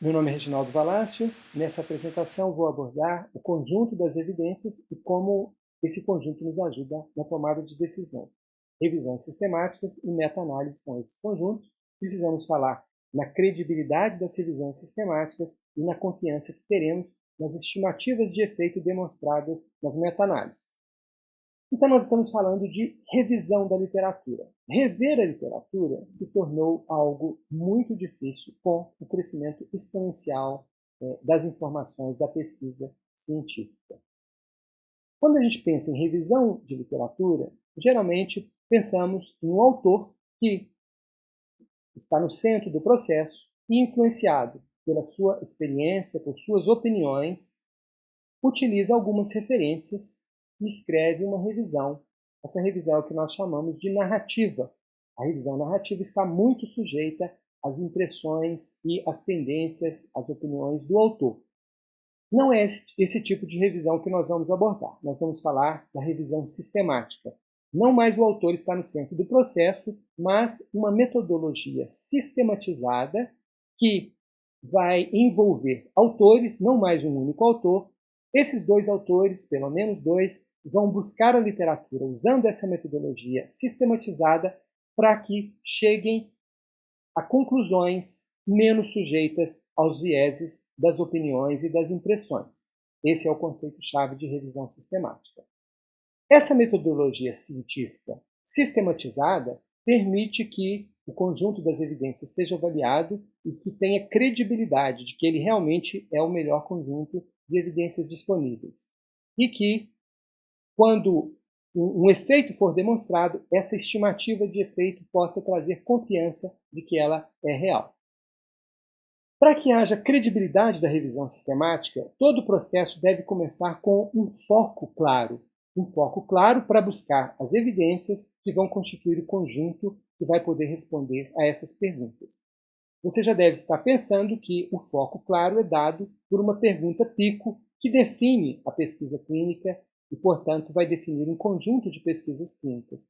Meu nome é Reginaldo Valácio. Nessa apresentação vou abordar o conjunto das evidências e como esse conjunto nos ajuda na tomada de decisões. Revisões sistemáticas e meta-análise são esses conjuntos. Precisamos falar na credibilidade das revisões sistemáticas e na confiança que teremos nas estimativas de efeito demonstradas nas meta-análises. Então nós estamos falando de revisão da literatura. Rever a literatura se tornou algo muito difícil com o crescimento exponencial das informações da pesquisa científica. Quando a gente pensa em revisão de literatura, geralmente pensamos em um autor que está no centro do processo e, influenciado pela sua experiência, por suas opiniões, utiliza algumas referências e escreve uma revisão. Essa revisão é o que nós chamamos de narrativa. A revisão narrativa está muito sujeita às impressões e às tendências, às opiniões do autor. Não é esse tipo de revisão que nós vamos abordar. Nós vamos falar da revisão sistemática. Não mais o autor está no centro do processo, mas uma metodologia sistematizada que vai envolver autores, não mais um único autor. Esses dois autores, pelo menos dois, vão buscar a literatura usando essa metodologia sistematizada para que cheguem a conclusões menos sujeitas aos vieses das opiniões e das impressões. Esse é o conceito-chave de revisão sistemática. Essa metodologia científica sistematizada permite que o conjunto das evidências seja avaliado e que tenha credibilidade de que ele realmente é o melhor conjunto de evidências disponíveis. E que, quando um efeito for demonstrado, essa estimativa de efeito possa trazer confiança de que ela é real. Para que haja credibilidade da revisão sistemática, todo o processo deve começar com um foco claro. Um foco claro para buscar as evidências que vão constituir o conjunto que vai poder responder a essas perguntas. Você já deve estar pensando que o foco claro é dado por uma pergunta pico que define a pesquisa clínica e, portanto, vai definir um conjunto de pesquisas clínicas.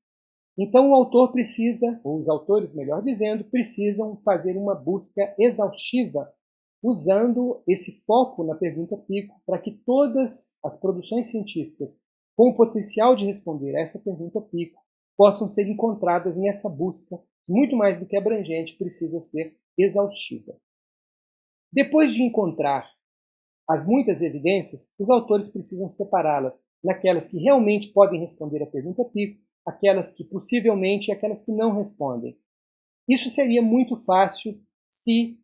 Então o autor precisa, ou os autores, melhor dizendo, precisam fazer uma busca exaustiva usando esse foco na pergunta pico para que todas as produções científicas com o potencial de responder a essa pergunta pico possam ser encontradas nessa busca, muito mais do que abrangente, precisa ser exaustiva. Depois de encontrar as muitas evidências, os autores precisam separá-las naquelas que realmente podem responder a pergunta pico, aquelas que possivelmente e aquelas que não respondem. Isso seria muito fácil se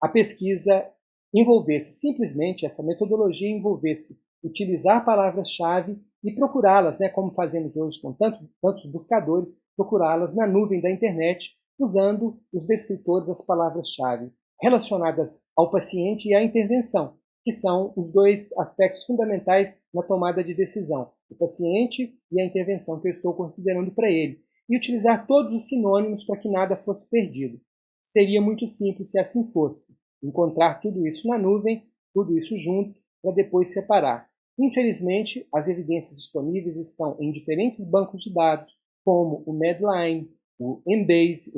a pesquisa envolvesse simplesmente, essa metodologia envolvesse utilizar palavras-chave e procurá-las, como fazemos hoje com tantos buscadores, procurá-las na nuvem da internet, usando os descritores das palavras-chave relacionadas ao paciente e à intervenção, que são os dois aspectos fundamentais na tomada de decisão, o paciente e a intervenção que eu estou considerando para ele, e utilizar todos os sinônimos para que nada fosse perdido. Seria muito simples se assim fosse, encontrar tudo isso na nuvem, tudo isso junto, para depois separar. Infelizmente, as evidências disponíveis estão em diferentes bancos de dados, como o Medline, o Embase,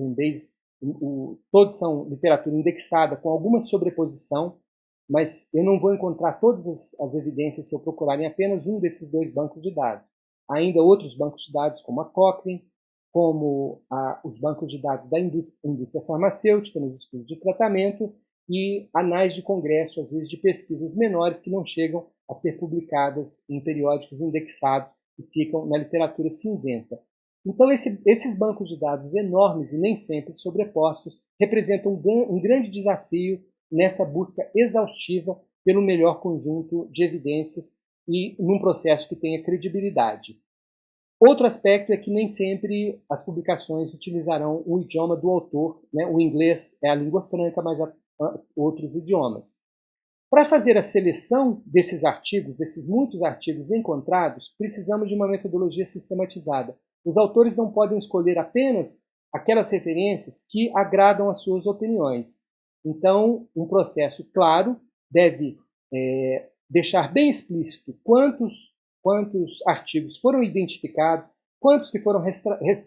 todos são literatura indexada com alguma sobreposição, mas eu não vou encontrar todas as evidências se eu procurar em apenas um desses dois bancos de dados. Há ainda outros bancos de dados, como a Cochrane, como os bancos de dados da indústria farmacêutica, nos estudos de tratamento, e anais de congresso, às vezes de pesquisas menores, que não chegam a ser publicadas em periódicos indexados e ficam na literatura cinzenta. Então, esses bancos de dados enormes e nem sempre sobrepostos representam um grande desafio nessa busca exaustiva pelo melhor conjunto de evidências e num processo que tenha credibilidade. Outro aspecto é que nem sempre as publicações utilizarão o idioma do autor, O inglês é a língua franca, mas há outros idiomas. Para fazer a seleção desses artigos, desses muitos artigos encontrados, precisamos de uma metodologia sistematizada. Os autores não podem escolher apenas aquelas referências que agradam às suas opiniões. Então, um processo claro deve deixar bem explícito quantos artigos foram identificados, quantos que foram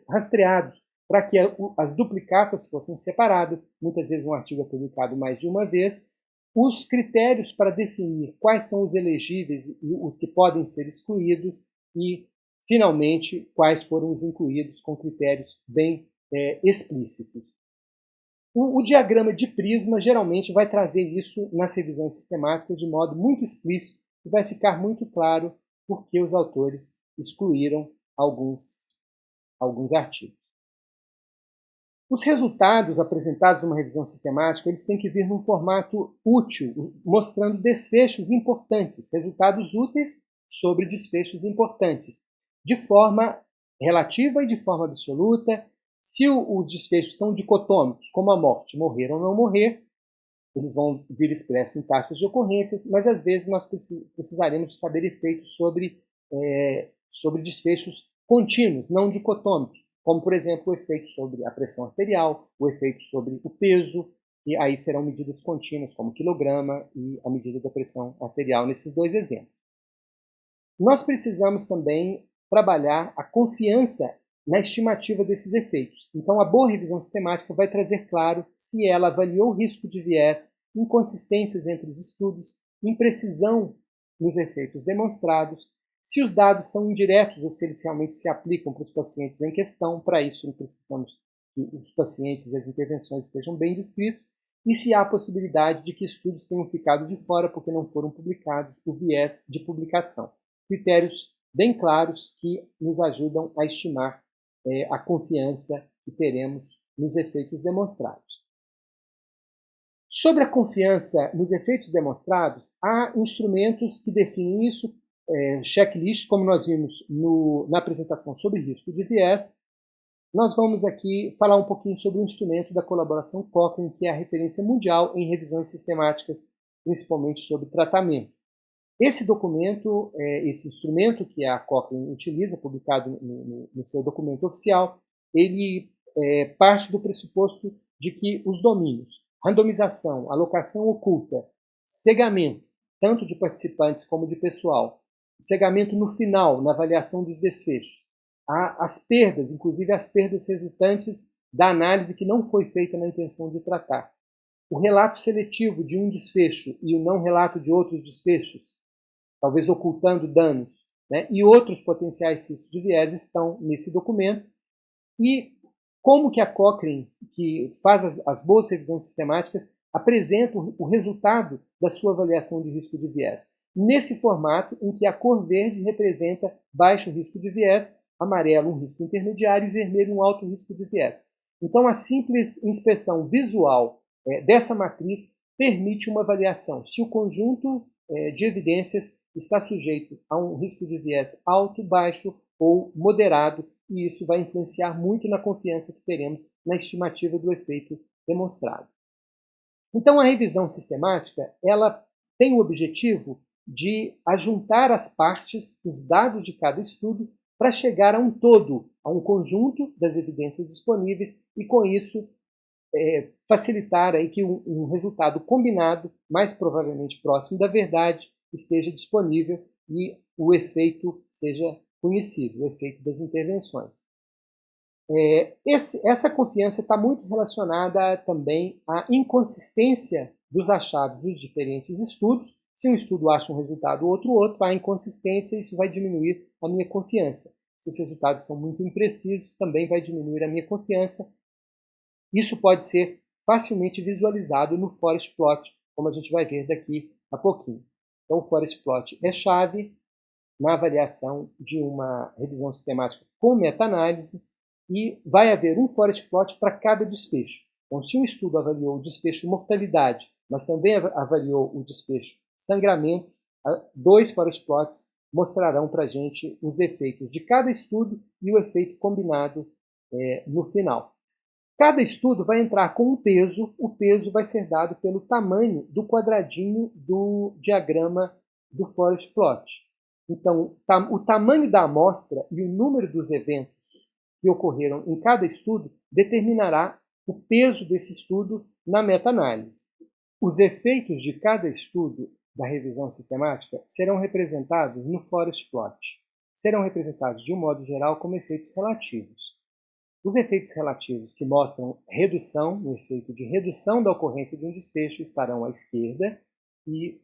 rastreados para que as duplicatas fossem separadas. Muitas vezes um artigo é publicado mais de uma vez, os critérios para definir quais são os elegíveis e os que podem ser excluídos e, finalmente, quais foram os incluídos com critérios bem explícitos. O diagrama de prisma geralmente vai trazer isso nas revisões sistemáticas de modo muito explícito e vai ficar muito claro por que os autores excluíram alguns artigos. Os resultados apresentados numa revisão sistemática eles têm que vir num formato útil, mostrando desfechos importantes, resultados úteis sobre desfechos importantes, de forma relativa e de forma absoluta. Se os desfechos são dicotômicos, como a morte, morrer ou não morrer, eles vão vir expressos em taxas de ocorrências, mas às vezes nós precisaremos de saber efeitos sobre desfechos contínuos, não dicotômicos, como, por exemplo, o efeito sobre a pressão arterial, o efeito sobre o peso, e aí serão medidas contínuas, como o quilograma e a medida da pressão arterial, nesses dois exemplos. Nós precisamos também trabalhar a confiança na estimativa desses efeitos. Então, a boa revisão sistemática vai trazer claro se ela avaliou o risco de viés, inconsistências entre os estudos, imprecisão nos efeitos demonstrados, se os dados são indiretos ou se eles realmente se aplicam para os pacientes em questão. Para isso, precisamos que os pacientes e as intervenções estejam bem descritos, e se há a possibilidade de que estudos tenham ficado de fora porque não foram publicados, o viés de publicação. Critérios bem claros que nos ajudam a estimar a confiança que teremos nos efeitos demonstrados. Sobre a confiança nos efeitos demonstrados, há instrumentos que definem isso, checklist, como nós vimos na apresentação sobre risco de viés. Nós vamos aqui falar um pouquinho sobre o instrumento da colaboração Cochrane, que é a referência mundial em revisões sistemáticas, principalmente sobre tratamento. Esse documento, esse instrumento que a Cochrane utiliza, publicado no seu documento oficial, ele parte do pressuposto de que os domínios randomização, alocação oculta, cegamento, tanto de participantes como de pessoal, cegamento no final, na avaliação dos desfechos, as perdas, inclusive as perdas resultantes da análise que não foi feita na intenção de tratar, o relato seletivo de um desfecho e o não relato de outros desfechos, talvez ocultando danos, né? E outros potenciais riscos de viés estão nesse documento. E como que a Cochrane, que faz as boas revisões sistemáticas, apresenta o resultado da sua avaliação de risco de viés? Nesse formato em que a cor verde representa baixo risco de viés, amarelo um risco intermediário e vermelho um alto risco de viés. Então, a simples inspeção visual dessa matriz permite uma avaliação se o conjunto de evidências está sujeito a um risco de viés alto, baixo ou moderado, e isso vai influenciar muito na confiança que teremos na estimativa do efeito demonstrado. Então, a revisão sistemática ela tem o objetivo de ajuntar as partes, os dados de cada estudo, para chegar a um todo, a um conjunto das evidências disponíveis e, com isso, facilitar aí que um resultado combinado, mais provavelmente próximo da verdade, esteja disponível e o efeito seja conhecido, o efeito das intervenções. Essa confiança está muito relacionada também à inconsistência dos achados dos diferentes estudos. Se um estudo acha um resultado, outro, há inconsistência, isso vai diminuir a minha confiança. Se os resultados são muito imprecisos, também vai diminuir a minha confiança. Isso pode ser facilmente visualizado no forest plot, como a gente vai ver daqui a pouquinho. Então, o forest plot é chave na avaliação de uma revisão sistemática com meta-análise e vai haver um forest plot para cada desfecho. Então, se um estudo avaliou o desfecho mortalidade, mas também avaliou o desfecho sangramento, 2 forest plots mostrarão para a gente os efeitos de cada estudo e o efeito combinado no final. Cada estudo vai entrar com um peso, o peso vai ser dado pelo tamanho do quadradinho do diagrama do forest plot. Então, o tamanho da amostra e o número dos eventos que ocorreram em cada estudo determinará o peso desse estudo na meta-análise. Os efeitos de cada estudo da revisão sistemática serão representados no forest plot. Serão representados, de um modo geral, como efeitos relativos. Os efeitos relativos que mostram redução, o efeito de redução da ocorrência de um desfecho, estarão à esquerda, e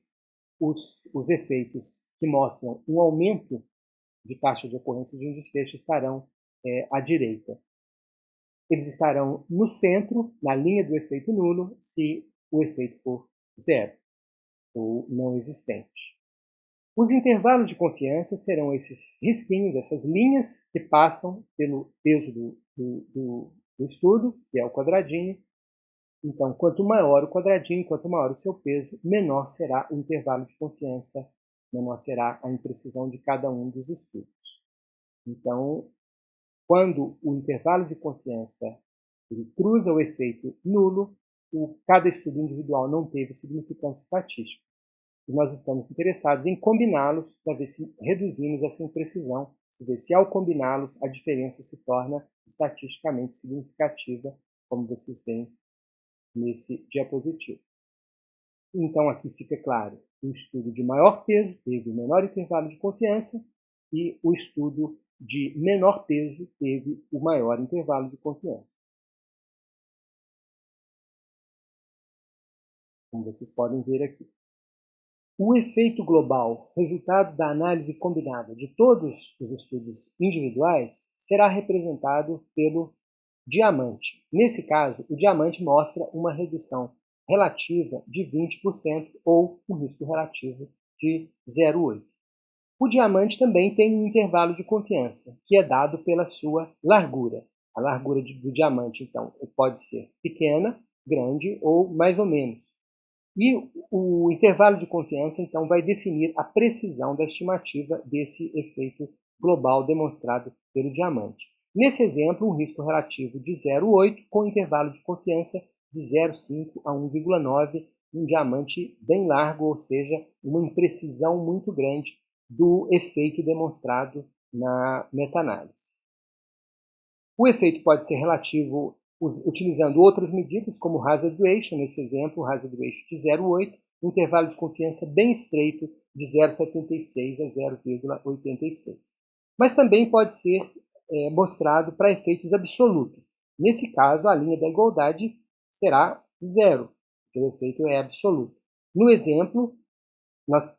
os efeitos que mostram um aumento de taxa de ocorrência de um desfecho estarão à direita. Eles estarão no centro, na linha do efeito nulo, se o efeito for zero ou não existente. Os intervalos de confiança serão esses risquinhos, essas linhas que passam pelo peso do estudo, que é o quadradinho. Então, quanto maior o quadradinho, quanto maior o seu peso, menor será o intervalo de confiança, menor será a imprecisão de cada um dos estudos. Então, quando o intervalo de confiança ele cruza o efeito nulo, cada estudo individual não teve significância estatística. E nós estamos interessados em combiná-los para ver se reduzimos essa imprecisão, se ver se ao combiná-los a diferença se torna estatisticamente significativa, como vocês veem nesse diapositivo. Então aqui fica claro, o estudo de maior peso teve o menor intervalo de confiança e o estudo de menor peso teve o maior intervalo de confiança. Como vocês podem ver aqui. O efeito global, resultado da análise combinada de todos os estudos individuais, será representado pelo diamante. Nesse caso, o diamante mostra uma redução relativa de 20% ou um risco relativo de 0,8. O diamante também tem um intervalo de confiança, que é dado pela sua largura. A largura do diamante, então, pode ser pequena, grande ou mais ou menos. E o intervalo de confiança, então, vai definir a precisão da estimativa desse efeito global demonstrado pelo diamante. Nesse exemplo, um risco relativo de 0,8 com intervalo de confiança de 0,5 a 1,9, um diamante bem largo, ou seja, uma imprecisão muito grande do efeito demonstrado na meta-análise. O efeito pode ser relativo utilizando outras medidas, como o hazard ratio, nesse exemplo, o hazard ratio de 0,8, um intervalo de confiança bem estreito de 0,76 a 0,86. Mas também pode ser mostrado para efeitos absolutos. Nesse caso, a linha da igualdade será zero, porque o efeito é absoluto. No exemplo, nós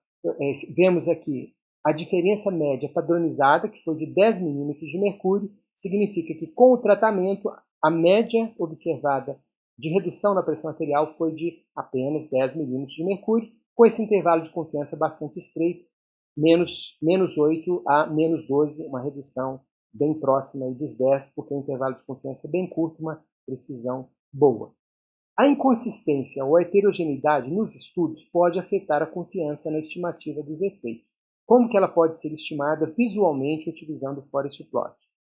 vemos aqui a diferença média padronizada, que foi de 10 milímetros de mercúrio, significa que com o tratamento, a média observada de redução na pressão arterial foi de apenas 10 milímetros de mercúrio, com esse intervalo de confiança bastante estreito, menos 8 a menos 12, uma redução bem próxima dos 10, porque o intervalo de confiança é bem curto, uma precisão boa. A inconsistência ou a heterogeneidade nos estudos pode afetar a confiança na estimativa dos efeitos. Como que ela pode ser estimada visualmente utilizando o Forest Plot?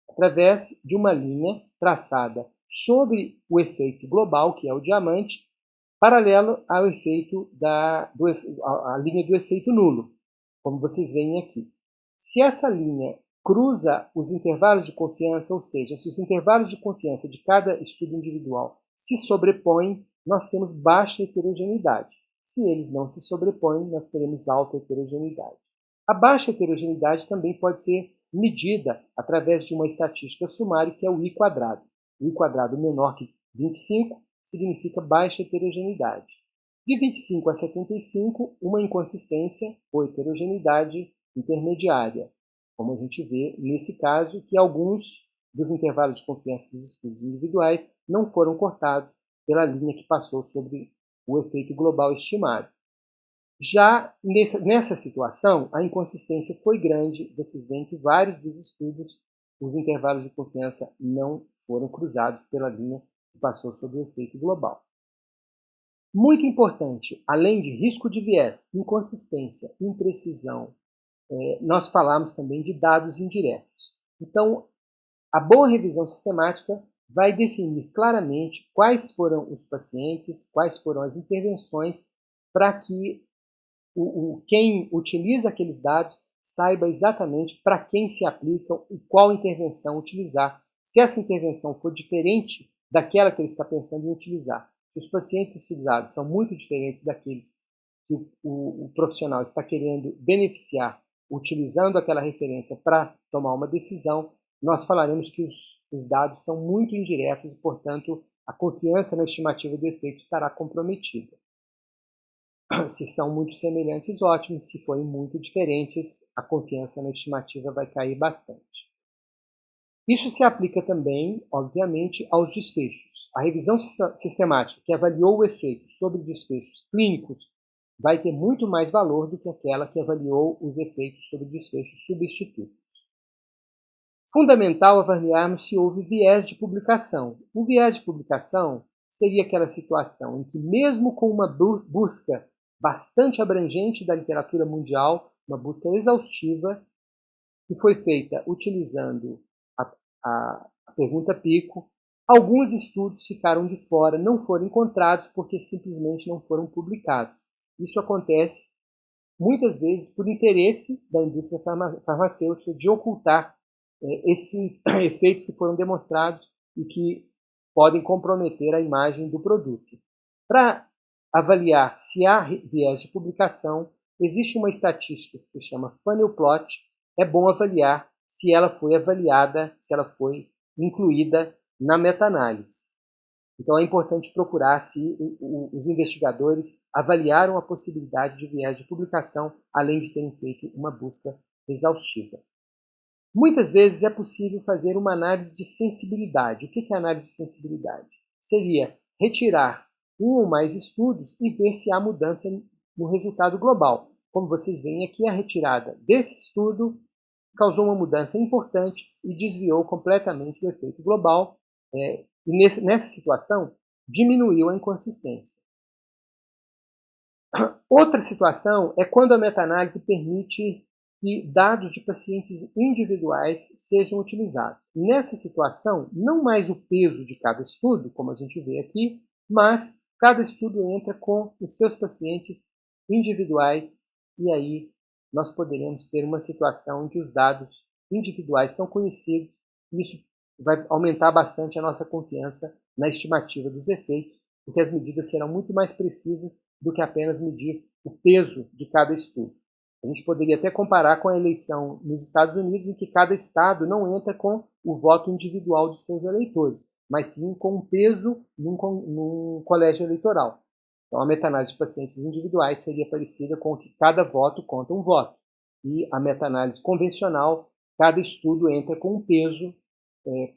Através de uma linha traçada sobre o efeito global, que é o diamante, paralelo ao efeito à linha do efeito nulo, como vocês veem aqui. Se essa linha cruza os intervalos de confiança, ou seja, se os intervalos de confiança de cada estudo individual se sobrepõem, nós temos baixa heterogeneidade. Se eles não se sobrepõem, nós teremos alta heterogeneidade. A baixa heterogeneidade também pode ser medida através de uma estatística sumária, que é o I². O I² menor que 25 significa baixa heterogeneidade. De 25 a 75, uma inconsistência ou heterogeneidade intermediária, como a gente vê nesse caso, que alguns dos intervalos de confiança dos estudos individuais não foram cortados pela linha que passou sobre o efeito global estimado. Já nessa situação, a inconsistência foi grande. Vocês veem que vários dos estudos, os intervalos de confiança não foram cruzados pela linha que passou sobre o efeito global. Muito importante, além de risco de viés, inconsistência, imprecisão, nós falamos também de dados indiretos. Então, a boa revisão sistemática vai definir claramente quais foram os pacientes, quais foram as intervenções, para que quem utiliza aqueles dados saiba exatamente para quem se aplicam e qual intervenção utilizar. Se essa intervenção for diferente daquela que ele está pensando em utilizar, se os pacientes estudados são muito diferentes daqueles que o profissional está querendo beneficiar utilizando aquela referência para tomar uma decisão, nós falaremos que os dados são muito indiretos e, portanto, a confiança na estimativa do efeito estará comprometida. Se são muito semelhantes, ótimo. Se forem muito diferentes, a confiança na estimativa vai cair bastante. Isso se aplica também, obviamente, aos desfechos. A revisão sistemática que avaliou o efeito sobre desfechos clínicos vai ter muito mais valor do que aquela que avaliou os efeitos sobre desfechos substitutos. Fundamental avaliarmos se houve viés de publicação. O viés de publicação seria aquela situação em que, mesmo com uma busca bastante abrangente da literatura mundial, uma busca exaustiva, que foi feita utilizando a pergunta Pico, alguns estudos ficaram de fora, não foram encontrados porque simplesmente não foram publicados. Isso acontece muitas vezes por interesse da indústria farmacêutica de ocultar efeitos que foram demonstrados e que podem comprometer a imagem do produto. Para avaliar se há viés de publicação, existe uma estatística que se chama funnel plot. É bom avaliar se ela foi avaliada, se ela foi incluída na meta-análise. Então é importante procurar se os investigadores avaliaram a possibilidade de viés de publicação, além de terem feito uma busca exaustiva. Muitas vezes é possível fazer uma análise de sensibilidade. O que é análise de sensibilidade? Seria retirar um ou mais estudos e ver se há mudança no resultado global. Como vocês veem aqui, a retirada desse estudo causou uma mudança importante e desviou completamente o efeito global. E nessa situação, diminuiu a inconsistência. Outra situação é quando a meta-análise permite que dados de pacientes individuais sejam utilizados. Nessa situação, não mais o peso de cada estudo, como a gente vê aqui, mas cada estudo entra com os seus pacientes individuais e aí nós poderemos ter uma situação em que os dados individuais são conhecidos e isso vai aumentar bastante a nossa confiança na estimativa dos efeitos, porque as medidas serão muito mais precisas do que apenas medir o peso de cada estudo. A gente poderia até comparar com a eleição nos Estados Unidos, em que cada estado não entra com o voto individual de seus eleitores, mas sim com um peso num colégio eleitoral. Então, a meta-análise de pacientes individuais seria parecida com que cada voto conta um voto. E a meta-análise convencional, cada estudo entra com um peso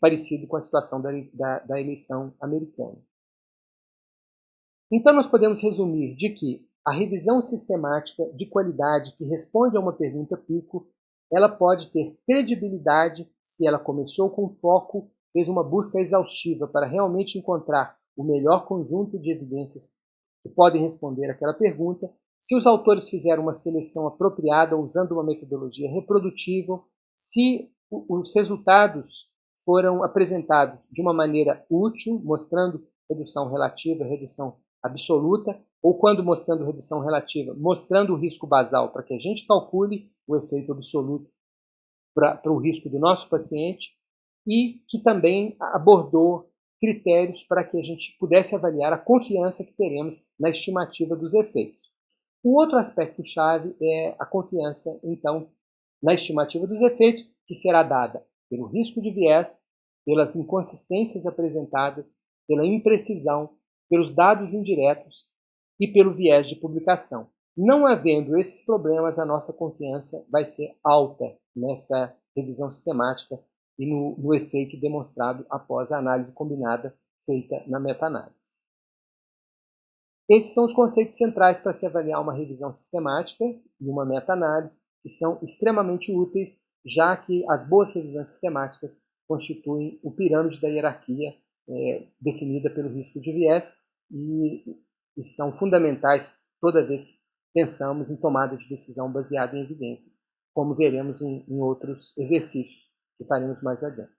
parecido com a situação da eleição americana. Então, nós podemos resumir de que a revisão sistemática de qualidade que responde a uma pergunta Pico, ela pode ter credibilidade se ela começou com foco, fez uma busca exaustiva para realmente encontrar o melhor conjunto de evidências que podem responder aquela pergunta, se os autores fizeram uma seleção apropriada usando uma metodologia reprodutível, se os resultados foram apresentados de uma maneira útil, mostrando redução relativa, redução absoluta, ou quando mostrando redução relativa, mostrando o risco basal para que a gente calcule o efeito absoluto para o risco do nosso paciente, e que também abordou critérios para que a gente pudesse avaliar a confiança que teremos na estimativa dos efeitos. O outro aspecto-chave é a confiança, então, na estimativa dos efeitos, que será dada pelo risco de viés, pelas inconsistências apresentadas, pela imprecisão, pelos dados indiretos e pelo viés de publicação. Não havendo esses problemas, a nossa confiança vai ser alta nessa revisão sistemática e no efeito demonstrado após a análise combinada feita na meta-análise. Esses são os conceitos centrais para se avaliar uma revisão sistemática e uma meta-análise, que são extremamente úteis, já que as boas revisões sistemáticas constituem o pirâmide da hierarquia definida pelo risco de viés e são fundamentais toda vez que pensamos em tomada de decisão baseada em evidências, como veremos em outros exercícios que faremos mais adiante.